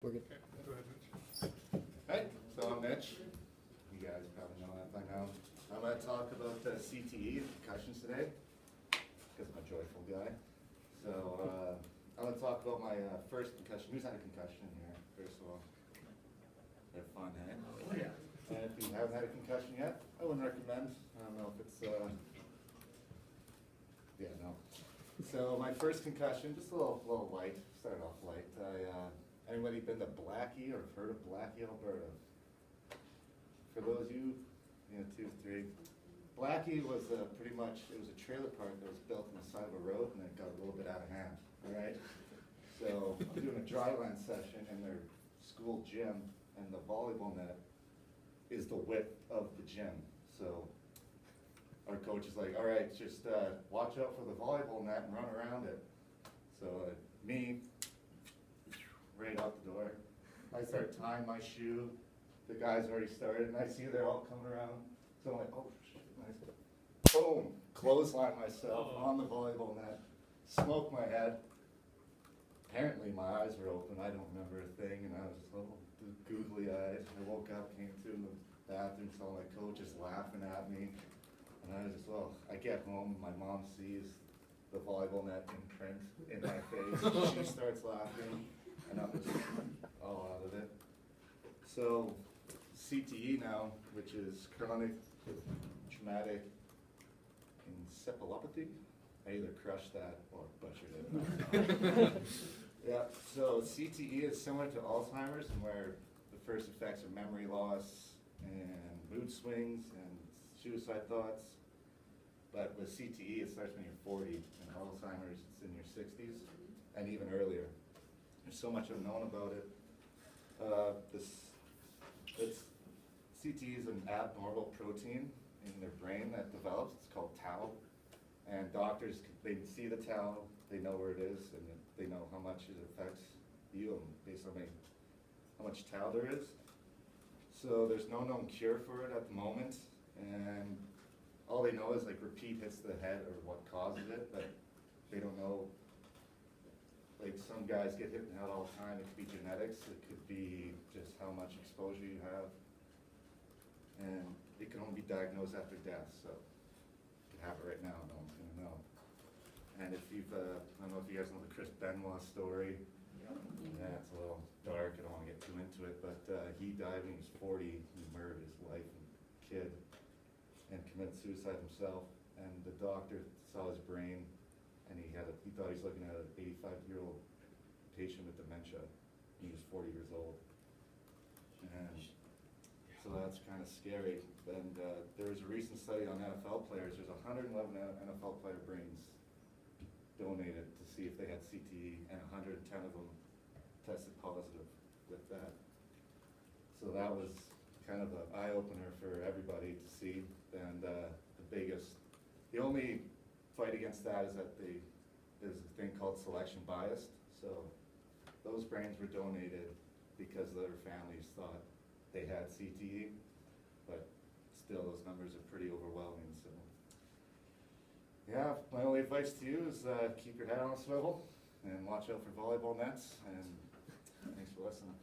We're good. Okay, go ahead, Mitch. Hey, so I'm Mitch. You guys probably know that by now. I'm going to talk about CTE, concussions today, because I'm a joyful guy. So I'm going to talk about my first concussion. Who's had a concussion here, first of all? Have fun, eh? Oh, yeah. And if you haven't had a concussion yet, I wouldn't recommend. I don't know if it's, yeah, no. So my first concussion, just a little light, started off light. Anybody been to Blackie or heard of Blackie, Alberta? For those of you, 2, 3. Blackie was pretty much, it was a trailer park that was built on the side of a road and it got a little bit out of hand, all right? So I'm doing a dryland session in their school gym and the volleyball net is the width of the gym. So our coach is like, all right, just watch out for the volleyball net and run around it. So me, right out the door, I start tying my shoe. The guys already started, and I see they're all coming around. So I'm like, oh, shit, nice. Boom, clothesline myself on the volleyball net, smoke my head. Apparently my eyes were open, I don't remember a thing, and I was just a little googly eyed. I woke up, came to the bathroom, saw my coach just laughing at me. And I was just, well, I get home, my mom sees the volleyball net imprint in my face. She starts laughing, and I'm just all out of it. So CTE now, which is chronic traumatic encephalopathy. I either crushed that or butchered it. Yeah, so CTE is similar to Alzheimer's, and where the first effects are memory loss and mood swings and suicide thoughts. But with CTE, it starts when you're 40, and Alzheimer's, it's in your 60s, and even earlier. There's so much unknown about it. CTE is an abnormal protein in their brain that develops. It's called tau. And doctors, they see the tau, they know where it is, and they know how much it affects you based on how much tau there is. So there's no known cure for it at the moment, and all they know is like repeat hits to the head or what causes it, but they don't know. Like some guys get hit in the head all the time. It could be genetics, it could be just how much exposure you have, and it can only be diagnosed after death, so you can have it right now, no one's gonna know. And if you've, I don't know if you guys know the Chris Benoit story. Yeah, it's a little dark, I don't wanna get too into it, but he died when he was 40, he murdered his wife and kid and committed suicide himself, and the doctor saw his brain, and he thought he was looking at an 85-year-old patient with dementia, and he was 40 years old. And so that's kind of scary. And there was a recent study on NFL players. There's 111 NFL player brains donated to see if they had CTE, and 110 of them tested positive with that. So that was kind of an eye-opener for everybody to see. And the only fight against that is that there's a thing called selection bias. So those brains were donated because their families thought they had CTE, but still those numbers are pretty overwhelming. So yeah, my only advice to you is keep your head on a swivel and watch out for volleyball nets, and thanks for listening.